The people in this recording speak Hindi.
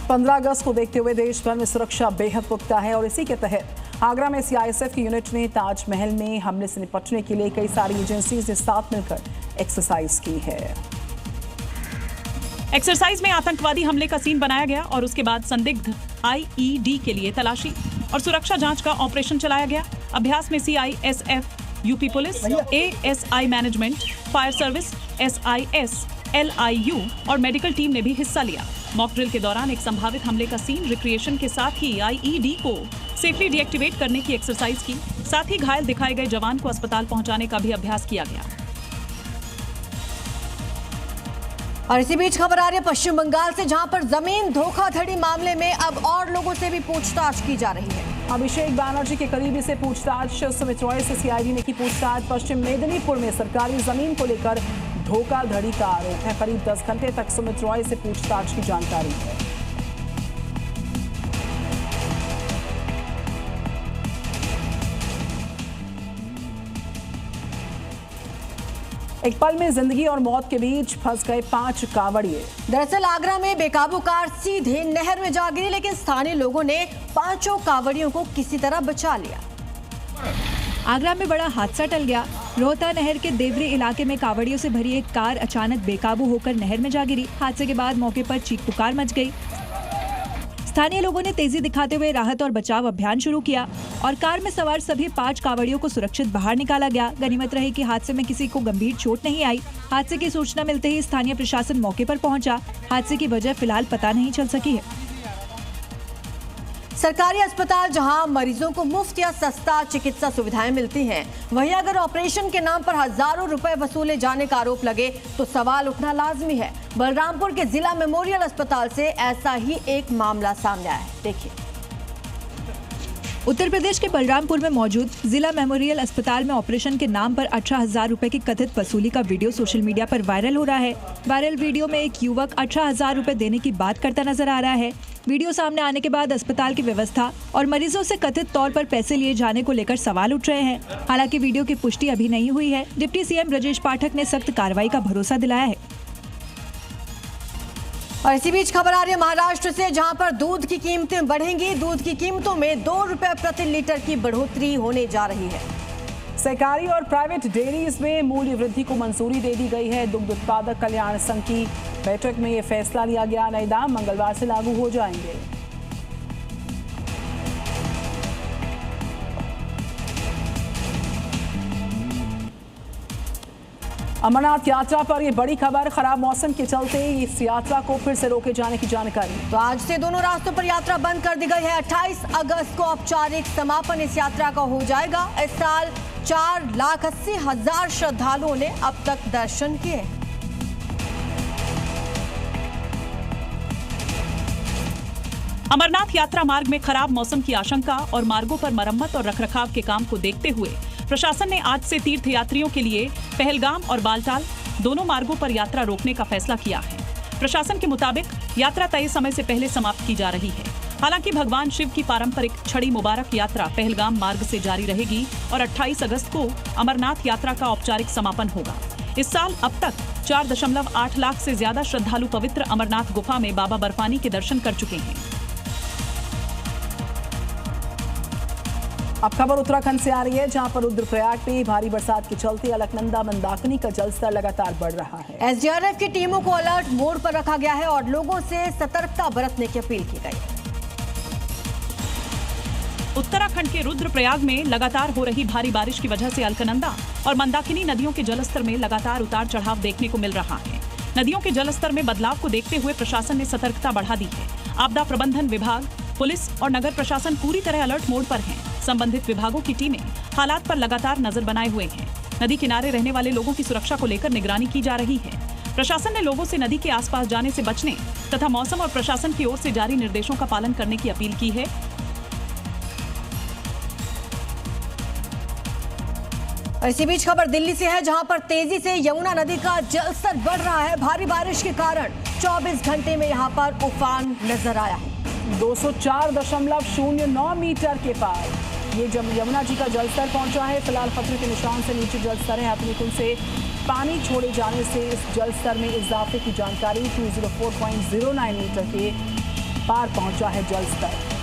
15 अगस्त को देखते हुए देश भर में सुरक्षा बेहद पुख्ता है और इसी के तहत आगरा में सीआईएसएफ की यूनिट ने ताजमहल में हमले से निपटने के लिए कई सारी एजेंसीज के साथ मिलकर एक्सरसाइज की है। एक्सरसाइज में आतंकवादी हमले का सीन बनाया गया और उसके बाद संदिग्ध आईईडी के लिए तलाशी और सुरक्षा जांच का ऑपरेशन चलाया गया। अभ्यास में CISF, UP police, ASI management, fire service, SIS, LIU और मेडिकल टीम ने भी हिस्सा लिया। मॉक ड्रिल के दौरान एक संभावित हमले का सीन रिक्रिएशन के साथ ही आईईडी को सेफली डीएक्टिवेट करने की एक्सरसाइज की। साथ ही घायल दिखाए गए जवान को अस्पताल पहुंचाने का भी अभ्यास किया गया। और इसी बीच खबर आ रही है पश्चिम बंगाल से, जहां पर जमीन धोखाधड़ी मामले में अब और लोगों से भी पूछताछ की जा रही है। अभिषेक बैनर्जी के करीबी से पूछताछ। सुमित रॉय से सीआईडी ने की पूछताछ। पश्चिम मेदिनीपुर में सरकारी जमीन को लेकर धोखाधड़ी का आरोप है। करीब 10 घंटे तक सुमित रॉय से पूछताछ की जानकारी है। एक पल में जिंदगी और मौत के बीच फंस गए 5 कांवड़िए। दरअसल आगरा में बेकाबू कार सीधे नहर में जा गिरी, लेकिन स्थानीय लोगों ने 5 कांवड़ियों को किसी तरह बचा लिया। आगरा में बड़ा हादसा टल गया। रोहता नहर के देवरी इलाके में कांवड़ियों से भरी एक कार अचानक बेकाबू होकर नहर में जा गिरी। हादसे के बाद मौके पर चीख पुकार मच गई। स्थानीय लोगों ने तेजी दिखाते हुए राहत और बचाव अभियान शुरू किया और कार में सवार सभी 5 कांवड़ियों को सुरक्षित बाहर निकाला गया। गनीमत रही कि हादसे में किसी को गंभीर चोट नहीं आई। हादसे की सूचना मिलते ही स्थानीय प्रशासन मौके पर पहुंचा। हादसे की वजह फिलहाल पता नहीं चल सकी है। सरकारी अस्पताल जहां मरीजों को मुफ्त या सस्ता चिकित्सा सुविधाएं मिलती हैं, वहीं अगर ऑपरेशन के नाम पर हजारों रुपए वसूले जाने का आरोप लगे तो सवाल उठना लाजमी है। बलरामपुर के जिला मेमोरियल अस्पताल से ऐसा ही एक मामला सामने आया है, देखिए। उत्तर प्रदेश के बलरामपुर में मौजूद जिला मेमोरियल अस्पताल में ऑपरेशन के नाम पर 18,000 रुपए की कथित वसूली का वीडियो सोशल मीडिया पर वायरल हो रहा है। वायरल वीडियो में एक युवक 18,000 रुपए देने की बात करता नजर आ रहा है। वीडियो सामने आने के बाद अस्पताल की व्यवस्था और मरीजों से कथित तौर पर पैसे लिए जाने को लेकर सवाल उठ रहे हैं। हालांकि वीडियो की पुष्टि अभी नहीं हुई है। डिप्टी सीएम ब्रजेश पाठक ने सख्त कार्रवाई का भरोसा दिलाया है। और इसी बीच खबर आ रही है महाराष्ट्र से, जहां पर दूध की कीमतें बढ़ेंगी। दूध की कीमतों में 2 रुपए प्रति लीटर की बढ़ोतरी होने जा रही है। सरकारी और प्राइवेट डेयरीज में मूल्य वृद्धि को मंजूरी दे दी गई है। दुग्ध उत्पादक कल्याण संघ की बैठक में ये फैसला लिया गया। नए दाम मंगलवार से लागू हो जाएंगे। अमरनाथ यात्रा पर ये बड़ी खबर। खराब मौसम के चलते इस यात्रा को फिर से रोके जाने की जानकारी। तो आज से दोनों रास्तों पर यात्रा बंद कर दी गई है। 28 अगस्त को औपचारिक समापन इस यात्रा का हो जाएगा। इस साल 4,80,000 श्रद्धालुओं ने अब तक दर्शन किए। अमरनाथ यात्रा मार्ग में खराब मौसम की आशंका और मार्गों पर मरम्मत और रखरखाव के काम को देखते हुए प्रशासन ने आज से तीर्थयात्रियों के लिए पहलगाम और बालटाल दोनों मार्गों पर यात्रा रोकने का फैसला किया है। प्रशासन के मुताबिक यात्रा तय समय से पहले समाप्त की जा रही है। हालांकि भगवान शिव की पारंपरिक छड़ी मुबारक यात्रा पहलगाम मार्ग से जारी रहेगी और 28 अगस्त को अमरनाथ यात्रा का औपचारिक समापन होगा। इस साल अब तक 4.8 लाख से ज्यादा श्रद्धालु पवित्र अमरनाथ गुफा में बाबा बर्फानी के दर्शन कर चुके हैं। अब खबर उत्तराखंड से आ रही है, जहां पर रुद्रप्रयाग में भारी बरसात के चलते अलकनंदा मंदाकिनी का जलस्तर लगातार बढ़ रहा है। एसडीआरएफ की टीमों को अलर्ट मोड पर रखा गया है और लोगों से सतर्कता बरतने की अपील की गई है। उत्तराखंड के रुद्रप्रयाग में लगातार हो रही भारी बारिश की वजह से अलकनंदा और मंदाकिनी नदियों के जलस्तर में लगातार उतार चढ़ाव देखने को मिल रहा है। नदियों के जलस्तर में बदलाव को देखते हुए प्रशासन ने सतर्कता बढ़ा दी है। आपदा प्रबंधन विभाग, पुलिस और नगर प्रशासन पूरी तरह अलर्ट मोड पर हैं। संबंधित विभागों की टीमें हालात पर लगातार नजर बनाए हुए हैं। नदी किनारे रहने वाले लोगों की सुरक्षा को लेकर निगरानी की जा रही है। प्रशासन ने लोगों से नदी के आसपास जाने से बचने तथा मौसम और प्रशासन की ओर से जारी निर्देशों का पालन करने की अपील की है। इसी बीच खबर दिल्ली से है, जहां पर तेजी से यमुना नदी का जलस्तर बढ़ रहा है। भारी बारिश के कारण 24 घंटे में यहां पर उफान नजर आया है। 204.09 मीटर के पार ये जब यमुना जी का जलस्तर पहुंचा है। फिलहाल खतरे के निशान से नीचे जलस्तर है। हथनीकुंड से पानी छोड़े जाने से इस जलस्तर में इजाफे की जानकारी 204.09 मीटर के पार पहुंचा है जल स्तर।